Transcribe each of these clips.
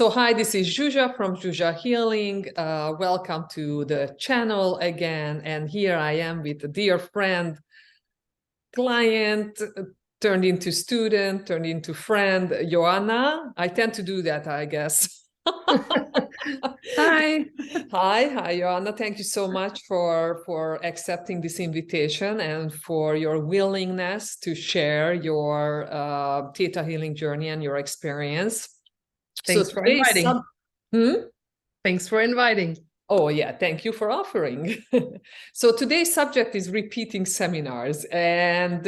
So hi, this is Zsuzsa from ThetaHealing. Welcome to the channel again. And here I am with a dear friend, client, turned into student, turned into friend, Johanna. I tend to do that, I guess. Hi. Hi, Johanna. Thank you so much for accepting this invitation and for your willingness to share your theta healing journey and your experience. Thanks for inviting. Thanks for inviting. Oh, yeah, thank you for offering. So today's subject is repeating seminars, and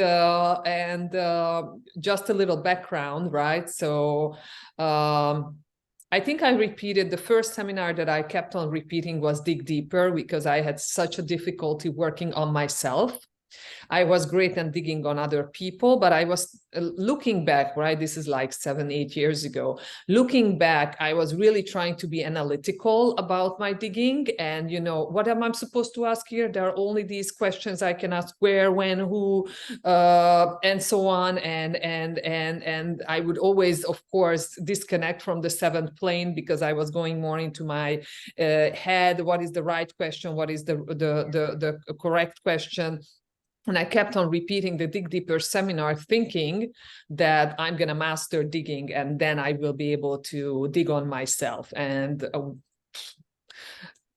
just a little background, right? So I think I repeated the first seminar that I kept on repeating was Dig Deeper, because I had such a difficulty working on myself. I was great at digging on other people, but I was looking back, right? This is like 7-8 years ago. Looking back, I was really trying to be analytical about my digging. And, you know, what am I supposed to ask here? There are only these questions I can ask: where, when, who, and so on. And I would always, of course, disconnect from the seventh plane, because I was going more into my head. What is the right question? What is the correct question? And I kept on repeating the Dig Deeper seminar, thinking that I'm going to master digging and then I will be able to dig on myself. And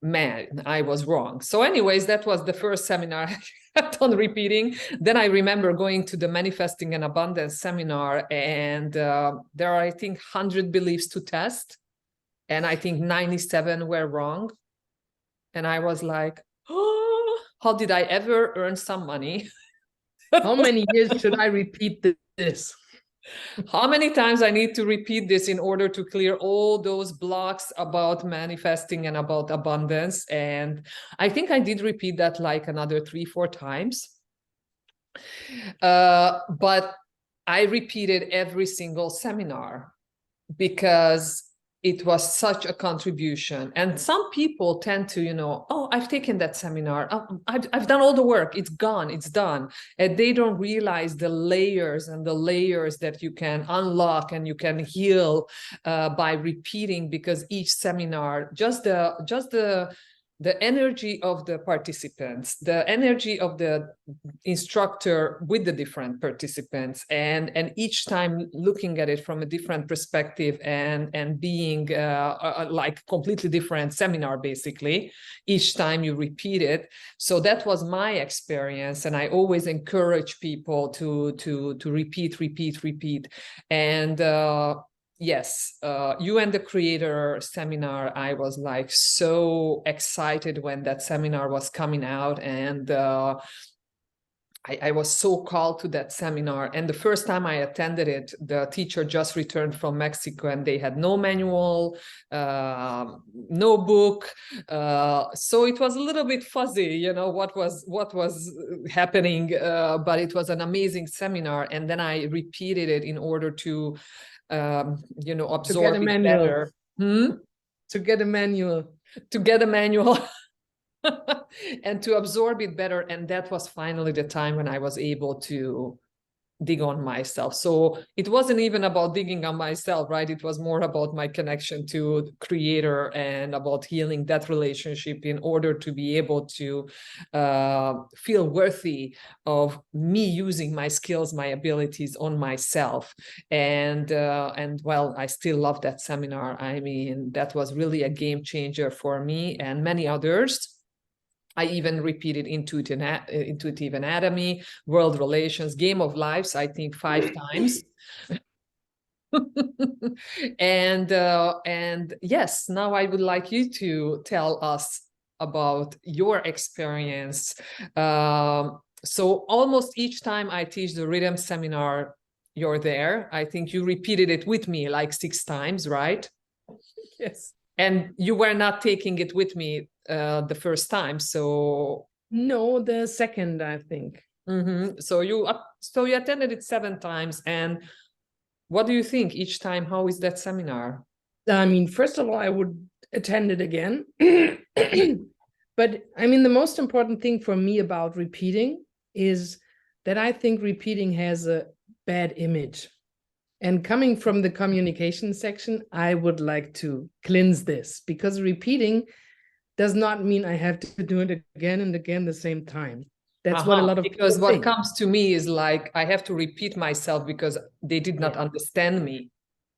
man, I was wrong. So anyways, that was the first seminar I kept on repeating. Then I remember going to the Manifesting and Abundance seminar, and there are, I think, 100 beliefs to test. And I think 97 were wrong. And I was like, oh, how did I ever earn some money? How many years should I repeat this? How many times I need to repeat this in order to clear all those blocks about manifesting and about abundance? And I think I did repeat that like another 3-4 times. But I repeated every single seminar because it was such a contribution. And some people tend to, you know, oh, I've taken that seminar. Oh, I've done all the work. It's gone. It's done. And they don't realize the layers and the layers that you can unlock and you can heal by repeating, because each seminar, just the energy of the participants, the energy of the instructor with the different participants, and each time looking at it from a different perspective and being like completely different seminar, basically, each time you repeat it. So that was my experience, and I always encourage people to repeat. And yes, You and the Creator seminar, I was like so excited when that seminar was coming out, and I was so called to that seminar. And the first time I attended it, the teacher just returned from Mexico, and they had no manual, no book. So it was a little bit fuzzy, you know, what was happening. But it was an amazing seminar. And then I repeated it in order to, you know, absorb it better. To get a manual. To get a manual. And to absorb it better. And that was finally the time when I was able to dig on myself. So it wasn't even about digging on myself, right? It was more about my connection to the Creator and about healing that relationship in order to be able to feel worthy of me using my skills, my abilities on myself. And well, I still love that seminar. I mean, that was really a game changer for me and many others. I even repeated Intuitive Anatomy, World Relations, Game of Lives, I think 5 times. And yes, now I would like you to tell us about your experience. So almost each time I teach the rhythm seminar, you're there. I think you repeated it with me like 6 times, right? Yes. And you were not taking it with me the first time, so no, the second, I think. So you attended it 7 times, and what do you think each time? How is that seminar? I mean, first of all, I would attend it again. But I mean, the most important thing for me about repeating is that I think repeating has a bad image. And coming from the communication section, I would like to cleanse this, because repeating does not mean I have to do it again and again the same time. That's what a lot of because people what think. comes to me is like, I have to repeat myself because they did not understand me.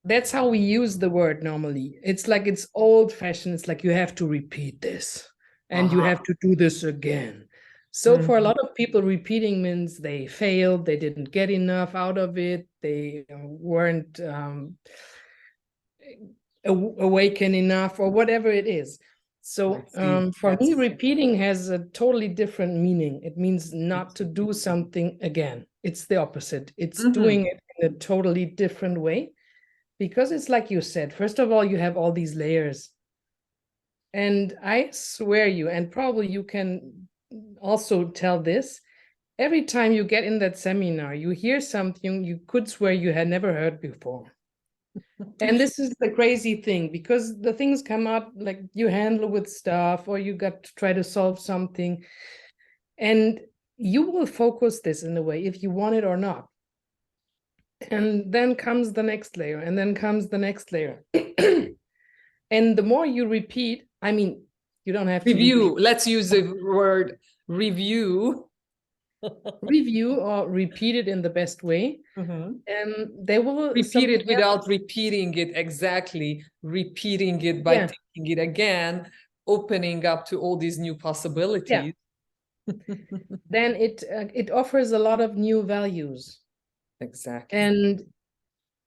That's how we use the word normally. It's like, it's old fashioned. It's like, you have to repeat this and you have to do this again. So for a lot of people, repeating means they failed, they didn't get enough out of it, they weren't awakened enough, or whatever it is. So for me, repeating has a totally different meaning. It means not to do something again. It's the opposite. It's doing it in a totally different way. Because it's like you said, first of all, you have all these layers. And I swear you, and probably you can also tell this, every time you get in that seminar, you hear something you could swear you had never heard before. And this is the crazy thing, because the things come up, like you handle with stuff, or you got to try to solve something. And you will focus this in a way, if you want it or not. And then comes the next layer, and then comes the next layer. And the more you repeat, I mean, you don't have to review. Let's use the word review. Review or repeat it in the best way. They will repeat it without repeating it exactly, repeating it by taking it again, opening up to all these new possibilities. Then it offers a lot of new values. Exactly. And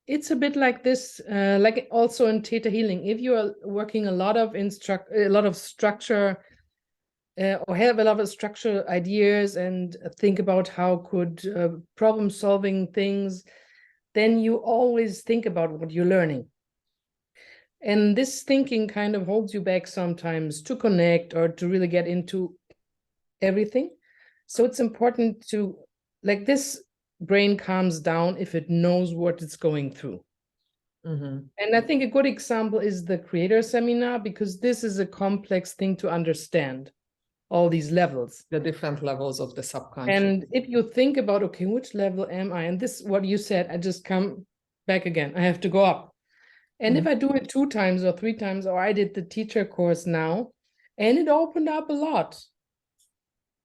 it's a bit like this, like also in Theta Healing. If you are working a lot of structure, or have a lot of structure ideas, and think about how could problem solving things, then you always think about what you're learning. And this thinking kind of holds you back sometimes to connect or to really get into everything. So it's important to, like, this brain calms down if it knows what it's going through. And I think a good example is the creator seminar, because this is a complex thing to understand, all these levels, the different levels of the subconscious. And if you think about, okay, which level am I? And this, what you said, I just come back again. I have to go up. And if I do it 2 times or 3 times, or I did the teacher course now, and it opened up a lot.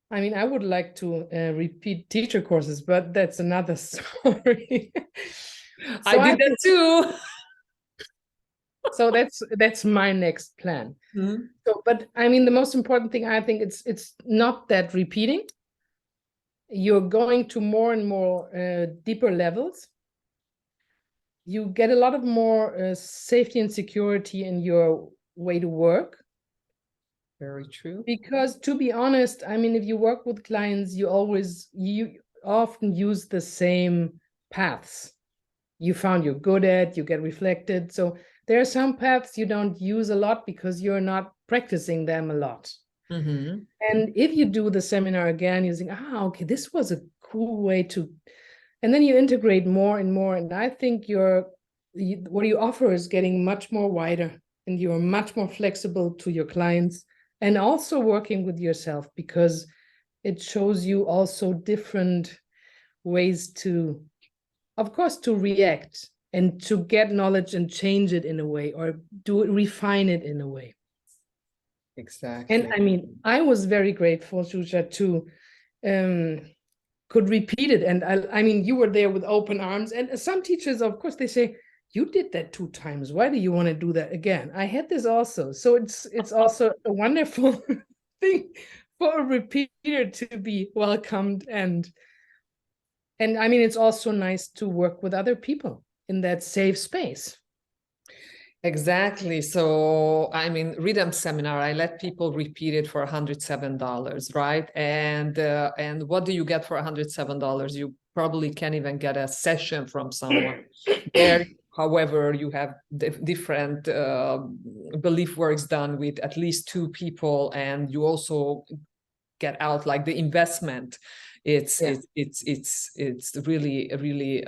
I mean, I would like to repeat teacher courses, but that's another story. So I did that too. So that's my next plan. So, but I mean, the most important thing, I think it's not that repeating. You're going to more and more deeper levels. You get a lot of more safety and security in your way to work. Very true. Because to be honest, I mean, if you work with clients, you often use the same paths you found you're good at, you get reflected. So there are some paths you don't use a lot because you're not practicing them a lot. And if you do the seminar again, you think, okay, this was a cool way to, and then you integrate more and more. And I think what you offer is getting much more wider, and you're much more flexible to your clients, and also working with yourself, because it shows you also different ways to, of course, to react and to get knowledge and change it in a way, or refine it in a way. Exactly. And I mean, I was very grateful, Shusha, to could repeat it. And I mean, you were there with open arms. And some teachers, of course, they say, you did that 2 times. Why do you want to do that again? I had this also. So it's also a wonderful thing for a repeater to be welcomed. And I mean, it's also nice to work with other people in that safe space. Exactly. So, I mean, Rhythm Seminar, I let people repeat it for $107, right? And what do you get for $107? You probably can't even get a session from someone. There, however, you have different belief works done with at least 2 people, and you also get out like the investment. It's really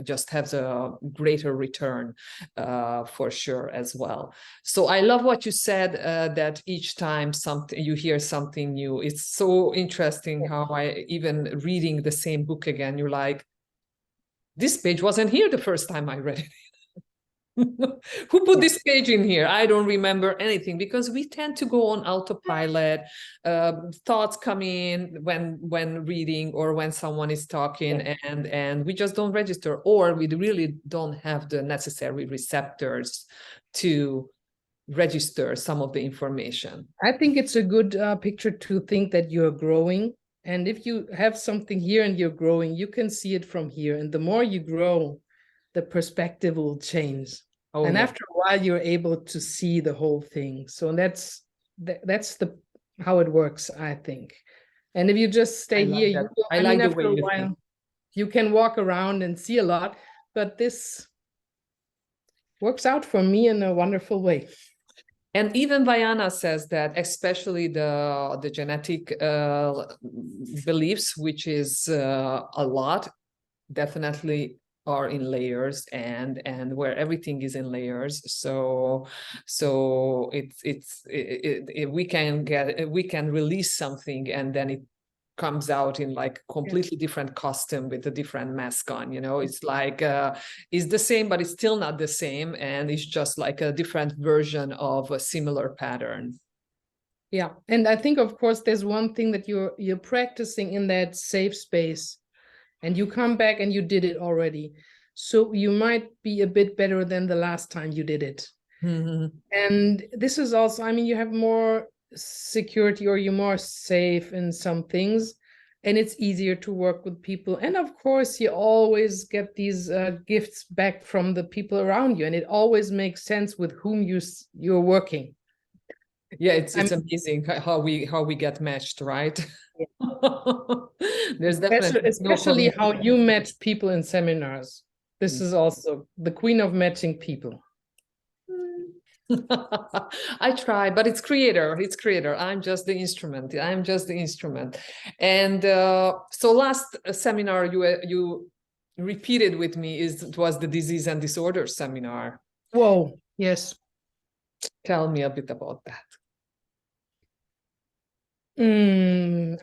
just has a greater return for sure as well. So I love what you said, that each time you hear something new. It's so interesting how even reading the same book again, you're like, this page wasn't here the first time I read it. Who put this page in here? I don't remember anything, because we tend to go on autopilot. Thoughts come in when reading or when someone is talking, and we just don't register, or we really don't have the necessary receptors to register some of the information. I think it's a good picture to think that you're growing. And if you have something here and you're growing, you can see it from here. And the more you grow, the perspective will change. Oh, and after a while, you're able to see the whole thing. So that's how it works, I think. And if you just stay here, after a while, you can walk around and see a lot. But this works out for me in a wonderful way. And even Johanna says that, especially the genetic beliefs, which is a lot, definitely are in layers, and where everything is in layers. So we can release something, and then it comes out in like completely different costume with a different mask on, you know. It's like it's the same, but it's still not the same, and it's just like a different version of a similar pattern. Yeah, and I think, of course, there's one thing that you're practicing in that safe space, and you come back and you did it already. So you might be a bit better than the last time you did it. Mm-hmm. And this is also, I mean, you have more security, or you're more safe in some things, and it's easier to work with people. And of course, you always get these gifts back from the people around you, and it always makes sense with whom you're working. Yeah, it's amazing how we get matched, right? Yeah. There's definitely especially how you match people in seminars. This is also the queen of matching people. I try, but it's creator. I'm just the instrument. And so last seminar you repeated with me was the disease and disorder seminar. Whoa, yes. Tell me a bit about that.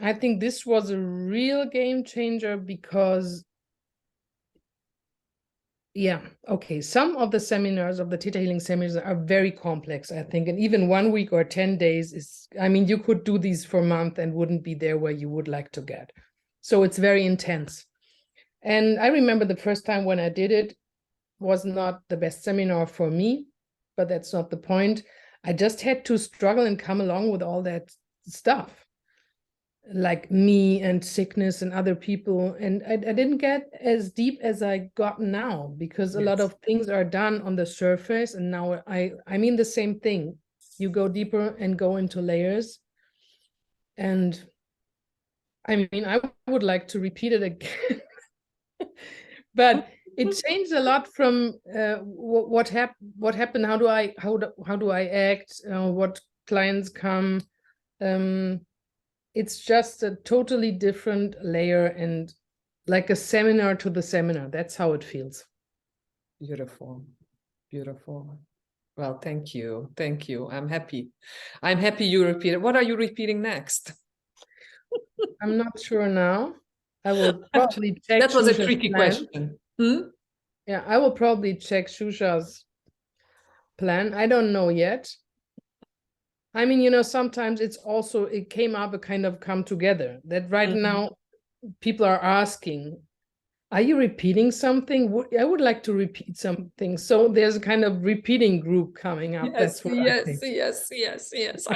I think this was a real game changer, because some of the seminars, of the ThetaHealing seminars, are very complex, I think. And even 1 week or 10 days is, I mean, you could do these for a month and wouldn't be there where you would like to get. So it's very intense. And I remember the first time when I did it was not the best seminar for me, but that's not the point. I just had to struggle and come along with all that stuff, like me and sickness and other people. And I didn't get as deep as I got now, because a lot of things are done on the surface. And now I mean the same thing. You go deeper and go into layers. And I mean, I would like to repeat it again. But it changed a lot from what happened. How do I act? What clients come? It's just a totally different layer, and like a seminar to the seminar. That's how it feels. Beautiful. Well, thank you. I'm happy you repeated. What are you repeating next? I'm not sure now. I will probably check. That was a tricky question. Yeah, I will probably check Shusha's plan. I don't know yet. I mean, you know, sometimes it came up, a kind of come together that right now people are asking, are you repeating something? I would like to repeat something. So there's a kind of repeating group coming up. Yes, yes.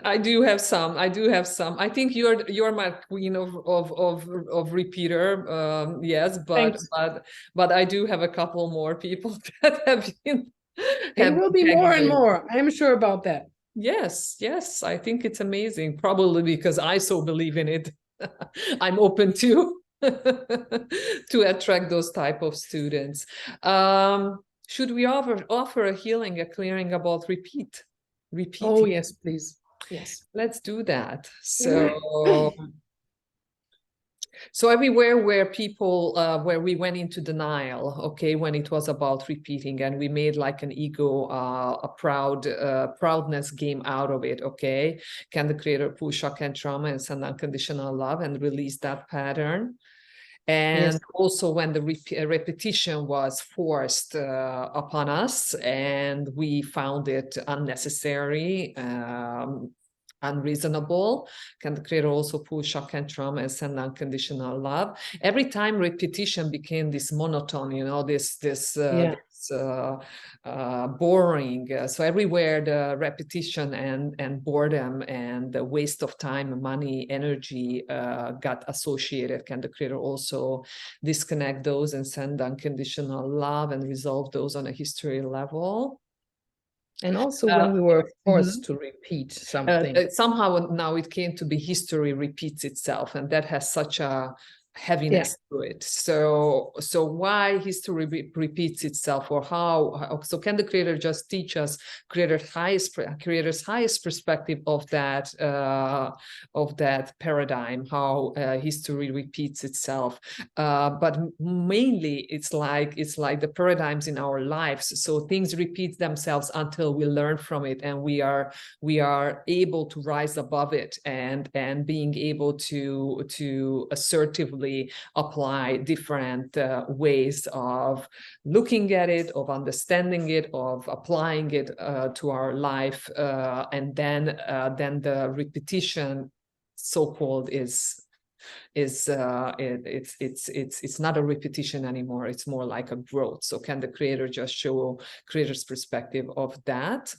I do have some. I think you're my queen of repeater. Yes, but I do have a couple more people that have been. It will be more and more. I'm sure about that. Yes, I think it's amazing. Probably because I so believe in it. I'm open to attract those type of students. Should we offer a healing, a clearing about repeating? Oh, yes, please. Yes. Let's do that. So everywhere where people, where we went into denial, okay, when it was about repeating, and we made like an ego, a proudness game out of it, okay? Can the creator pull shock and trauma and send unconditional love and release that pattern? And Yes. also when the repetition was forced upon us, and we found it unnecessary, unreasonable, can the creator also pull shock and trauma and send unconditional love? Every time repetition became this monotone, you know, this boring. So everywhere the repetition and boredom and the waste of time, money, energy got associated, can the creator also disconnect those and send unconditional love and resolve those on a history level? And also when we were forced to repeat something. Somehow now it came to be history repeats itself, and that has such a heaviness to it. So why history repeats itself, or how? So can the creator just teach us creator's highest perspective of that paradigm, how history repeats itself? But mainly it's like the paradigms in our lives. So things repeat themselves until we learn from it, and we are able to rise above it, and being able to assertively apply different ways of looking at it, of understanding it, of applying it to our life, and then the repetition, so-called, it's not a repetition anymore. It's more like a growth. So can the creator just show creator's perspective of that?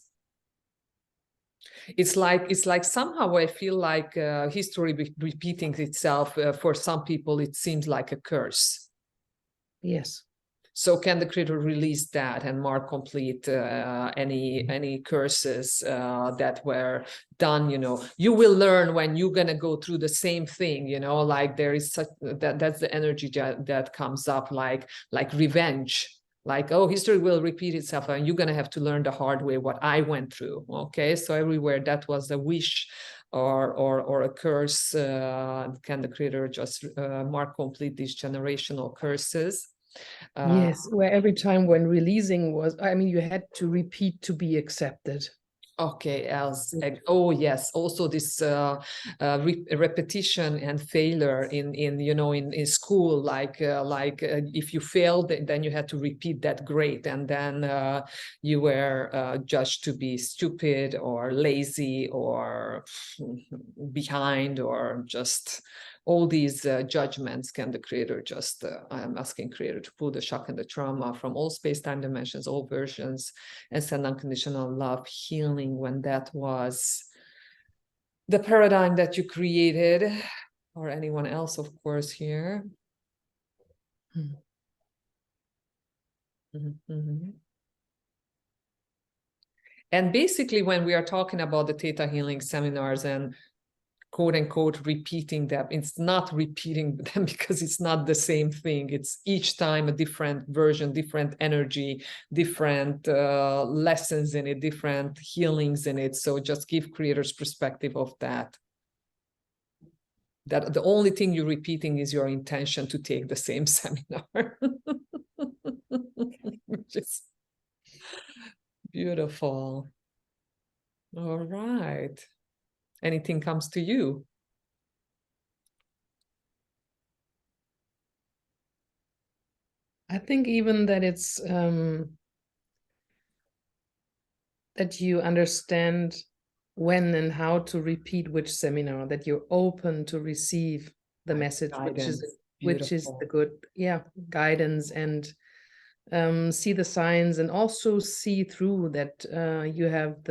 It's like somehow I feel like history repeating itself, for some people it seems like a curse. Yes. So can the creator release that and mark complete any curses that were done? You know, you will learn when you're gonna go through the same thing. You know, like there is such that's the energy that comes up, like revenge. Like, oh, history will repeat itself, and you're gonna have to learn the hard way what I went through. Okay, so everywhere that was a wish or a curse, can the creator just mark complete these generational curses? Yes, where every time when releasing was, I mean, you had to repeat to be accepted. Okay, else. Oh yes, also this repetition and failure in school, like if you failed, then you had to repeat that grade, and then you were judged to be stupid or lazy or behind, or just all these judgments. Can the creator just I'm asking creator to pull the shock and the trauma from all space-time dimensions, all versions, and send unconditional love, healing when that was the paradigm that you created, or anyone else, of course, here. And basically, when we are talking about the Theta Healing seminars and quote unquote repeating them, it's not repeating them because it's not the same thing. It's each time a different version, different energy, different lessons in it, different healings in it. So just give creators perspective of that. That the only thing you're repeating is your intention to take the same seminar. Which is beautiful. All right. Anything comes to you? I think even that it's that you understand when and how to repeat which seminar, that you're open to receive the message, Guidance. which is the good guidance, and see the signs, and also see through that you have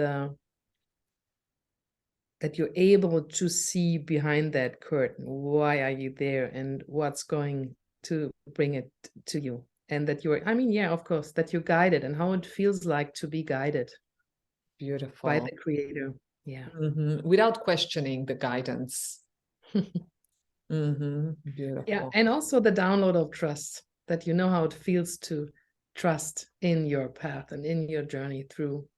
that you're able to see behind that curtain. Why are you there, and what's going to bring it to you? And that you're, I mean, of course, that you're guided, and how it feels like to be guided. Beautiful. By the creator. Yeah. Without questioning the guidance. Beautiful. Yeah. And also the download of trust, that you know how it feels to trust in your path and in your journey through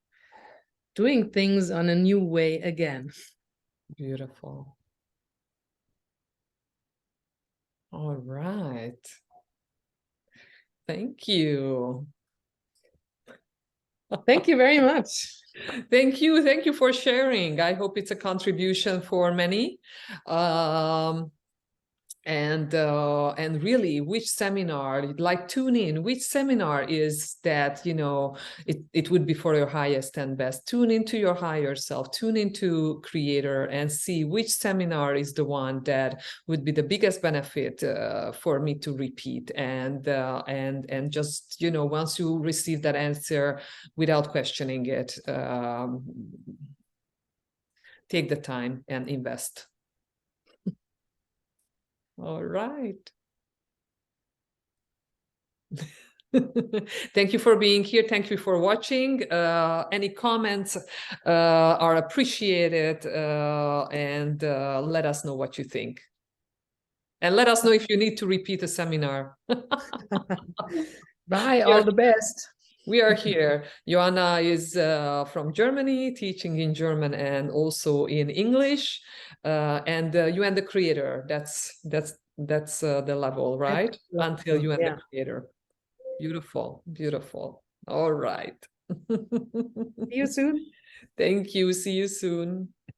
doing things on a new way again. Beautiful. All right. Thank you. Thank you very much. Thank you. Thank you for sharing. I hope it's a contribution for many. and really which seminar, like tune in which seminar is that, you know, it would be for your highest and best. Tune into your higher self, tune into creator, and see which seminar is the one that would be the biggest benefit for me to repeat. And just, you know, once you receive that answer, without questioning it, take the time and invest. All right. Thank you for being here. Thank you for watching. Any comments are appreciated, and let us know what you think. And let us know if you need to repeat a seminar. Bye, all the best. We are here. Johanna is from Germany, teaching in German and also in English. And you and the creator, that's the level, right? Until you and the creator. Beautiful, beautiful. All right. See you soon. Thank you. See you soon.